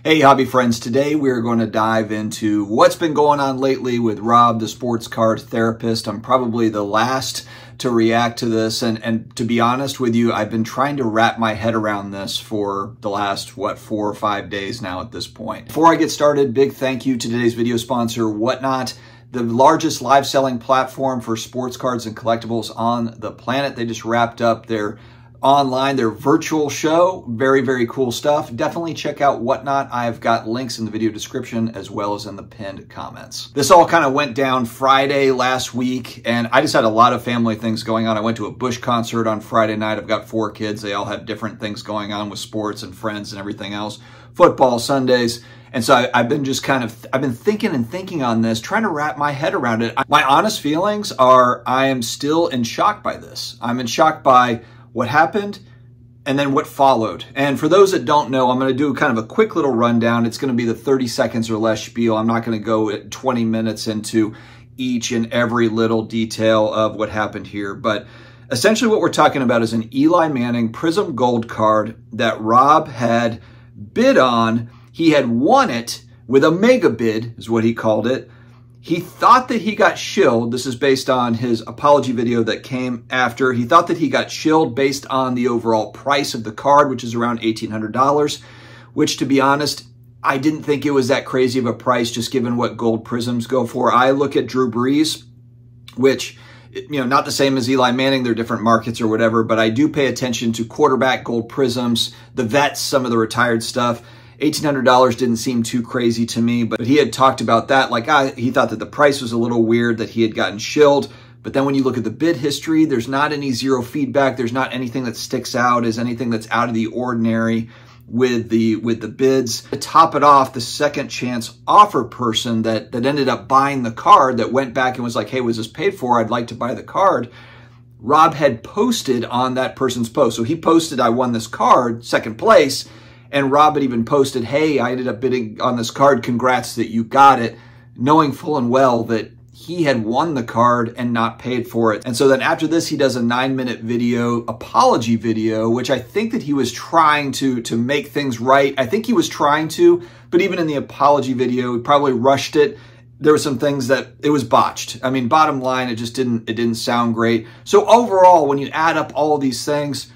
Hey hobby friends, today we're going to dive into what's been going on lately with Rob, the sports card therapist. I'm probably the last to react to this, and to be honest with you, I've been trying to wrap my head around this for the last, 4 or 5 days now at this point. Before I get started, big thank you to today's video sponsor, Whatnot, the largest live selling platform for sports cards and collectibles on the planet. They just wrapped up their virtual show. Very, very cool stuff. Definitely check out Whatnot. I've got links in the video description as well as in the pinned comments. This all kind of went down Friday last week, and I just had a lot of family things going on. I went to a Bush concert on Friday night. I've got 4 kids. They all have different things going on with sports and friends and everything else. Football Sundays. And so I've been thinking on this, trying to wrap my head around it. My honest feelings are I am still in shock by this. I'm in shock by what happened and then what followed. And for those that don't know, I'm going to do kind of a quick little rundown. It's going to be the 30 seconds or less spiel. I'm not going to go at 20 minutes into each and every little detail of what happened here. But essentially what we're talking about is an Eli Manning Prism Gold card that Rob had bid on. He had won it with a mega bid, is what he called it. He thought that he got shilled. This is based on his apology video that came after. He thought that he got shilled based on the overall price of the card, which is around $1,800, which, to be honest, I didn't think it was that crazy of a price just given what gold prisms go for. I look at Drew Brees, which, not the same as Eli Manning. They're different markets or whatever, but I do pay attention to quarterback gold prisms, the vets, some of the retired stuff. $1,800 didn't seem too crazy to me, but he had talked about that. He thought that the price was a little weird, that he had gotten shilled. But then when you look at the bid history, there's not any zero feedback. There's not anything that sticks out as anything that's out of the ordinary with the bids. To top it off, the second chance offer person that ended up buying the card, that went back and was like, hey, was this paid for? I'd like to buy the card. Rob had posted on that person's post. So he posted, I won this card, second place. And Rob had even posted, hey, I ended up bidding on this card. Congrats that you got it, knowing full and well that he had won the card and not paid for it. And so then after this, he does a 9-minute video, apology video, which I think that he was trying to make things right. I think he was trying to, but even in the apology video, he probably rushed it. There were some things that it was botched. I mean, bottom line, it didn't sound great. So overall, when you add up all these things,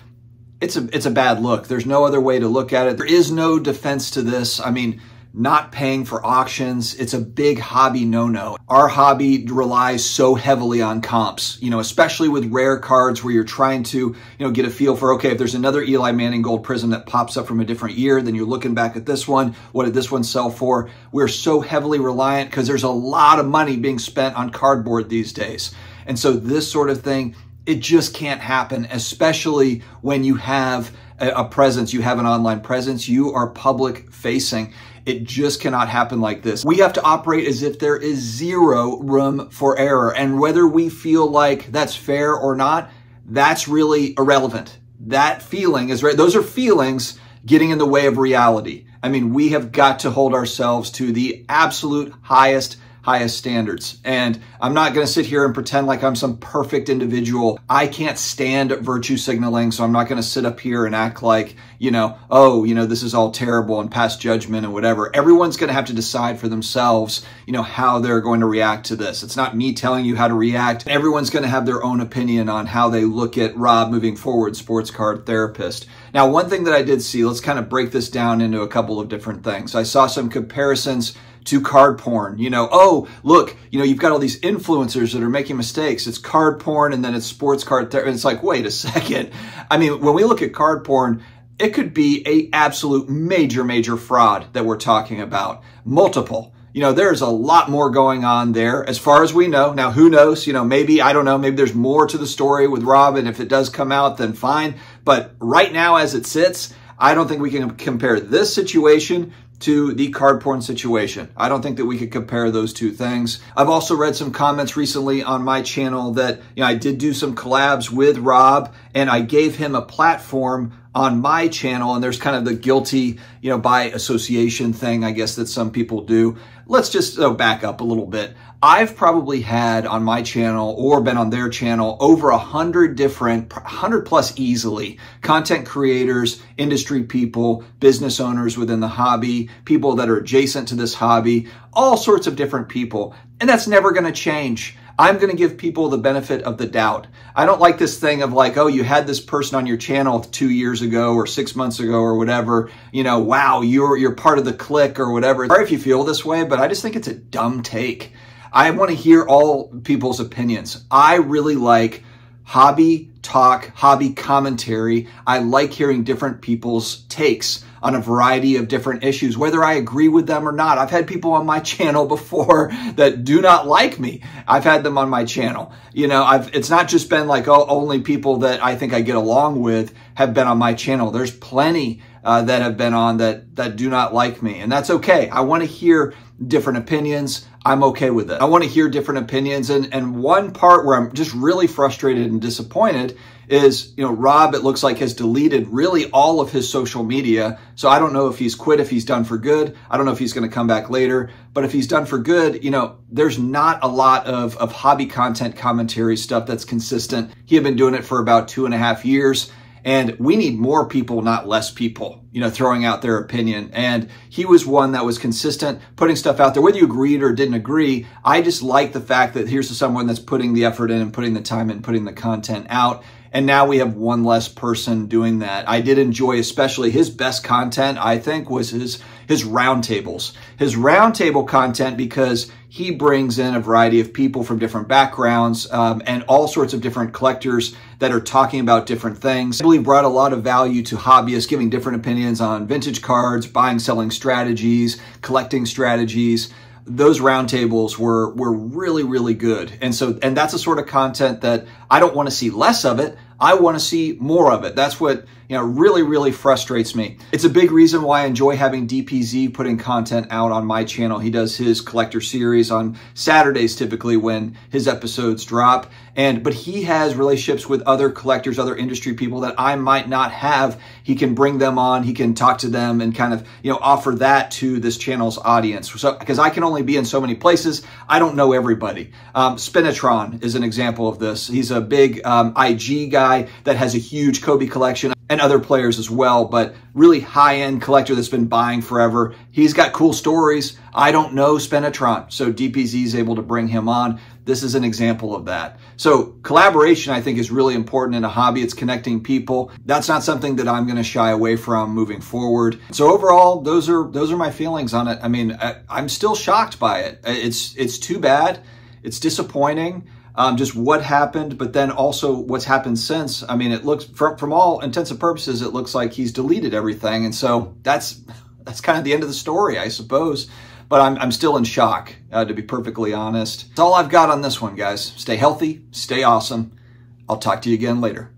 it's a bad look. There's no other way to look at it. There is no defense to this. I mean, not paying for auctions, it's a big hobby no-no. Our hobby relies so heavily on comps, especially with rare cards where you're trying to, get a feel for, okay, if there's another Eli Manning gold prism that pops up from a different year, then you're looking back at this one. What did this one sell for? We're so heavily reliant because there's a lot of money being spent on cardboard these days. And so this sort of thing, it just can't happen, especially when you have a presence, you have an online presence, you are public facing. It just cannot happen like this. We have to operate as if there is zero room for error. And whether we feel like that's fair or not, that's really irrelevant. That feeling is right. Those are feelings getting in the way of reality. I mean, we have got to hold ourselves to the absolute highest standards. And I'm not going to sit here and pretend like I'm some perfect individual. I can't stand virtue signaling, so I'm not going to sit up here and act like, this is all terrible and pass judgment and whatever. Everyone's going to have to decide for themselves, how they're going to react to this. It's not me telling you how to react. Everyone's going to have their own opinion on how they look at Rob moving forward, sports card therapist. Now, one thing that I did see, let's kind of break this down into a couple of different things. I saw some comparisons to card porn. Oh, look, you've got all these influencers that are making mistakes. It's card porn and then it's sports card therapy. It's like, wait a second. I mean, when we look at card porn, it could be a absolute major fraud that we're talking about. Multiple. There's a lot more going on there as far as we know. Now, who knows? Maybe, I don't know, maybe there's more to the story with Rob, and if it does come out, then fine. But right now, as it sits, I don't think we can compare this situation to the card porn situation. I don't think that we could compare those two things. I've also read some comments recently on my channel that, I did do some collabs with Rob, and I gave him a platform on my channel, and there's kind of the guilty, by association thing, I guess, that some people do. Let's just back up a little bit. I've probably had on my channel or been on their channel over 100 plus easily, content creators, industry people, business owners within the hobby, people that are adjacent to this hobby, all sorts of different people. And that's never going to change. I'm going to give people the benefit of the doubt. I don't like this thing of like, oh, you had this person on your channel 2 years ago or 6 months ago or whatever, wow, you're part of the clique or whatever. Sorry if you feel this way, but I just think it's a dumb take. I want to hear all people's opinions. I really like hobby talk, hobby commentary. I like hearing different people's takes on a variety of different issues, whether I agree with them or not. I've had people on my channel before that do not like me. I've had them on my channel. It's not just been like, oh, only people that I think I get along with have been on my channel. There's plenty that have been on that do not like me, and that's okay. I want to hear different opinions. I'm okay with it. I want to hear different opinions. And one part where I'm just really frustrated and disappointed is, Rob, it looks like, has deleted really all of his social media. So I don't know if he's quit, if he's done for good. I don't know if he's going to come back later. But if he's done for good, there's not a lot of hobby content commentary stuff that's consistent. He had been doing it for about 2.5 years. And we need more people, not less people, throwing out their opinion. And he was one that was consistent, putting stuff out there. Whether you agreed or didn't agree, I just like the fact that here's someone that's putting the effort in and putting the time in, putting the content out. And now we have one less person doing that. I did enjoy especially his best content, I think, was his roundtables. His roundtable content, because he brings in a variety of people from different backgrounds and all sorts of different collectors that are talking about different things. I believe brought a lot of value to hobbyists, giving different opinions on vintage cards, buying, selling strategies, collecting strategies. Those roundtables were really, really good. And that's the sort of content that I don't want to see less of it. I want to see more of it. That's what really, really frustrates me. It's a big reason why I enjoy having DPZ putting content out on my channel. He does his collector series on Saturdays typically when his episodes drop. But he has relationships with other collectors, other industry people that I might not have. He can bring them on, he can talk to them and kind of, offer that to this channel's audience. So, because I can only be in so many places, I don't know everybody. Spinatron is an example of this. He's a big IG guy that has a huge Kobe collection and other players as well, but really high-end collector that's been buying forever. He's got cool stories. I don't know Spinatron, so DPZ is able to bring him on. This is an example of that. So collaboration, I think, is really important in a hobby. It's connecting people. That's not something that I'm going to shy away from moving forward. So overall, those are my feelings on it. I mean, I'm still shocked by it. It's too bad. It's disappointing. Just what happened, but then also what's happened since. I mean, it looks, from all intents and purposes, it looks like he's deleted everything. And so that's kind of the end of the story, I suppose. But I'm still in shock, to be perfectly honest. That's all I've got on this one, guys. Stay healthy, stay awesome. I'll talk to you again later.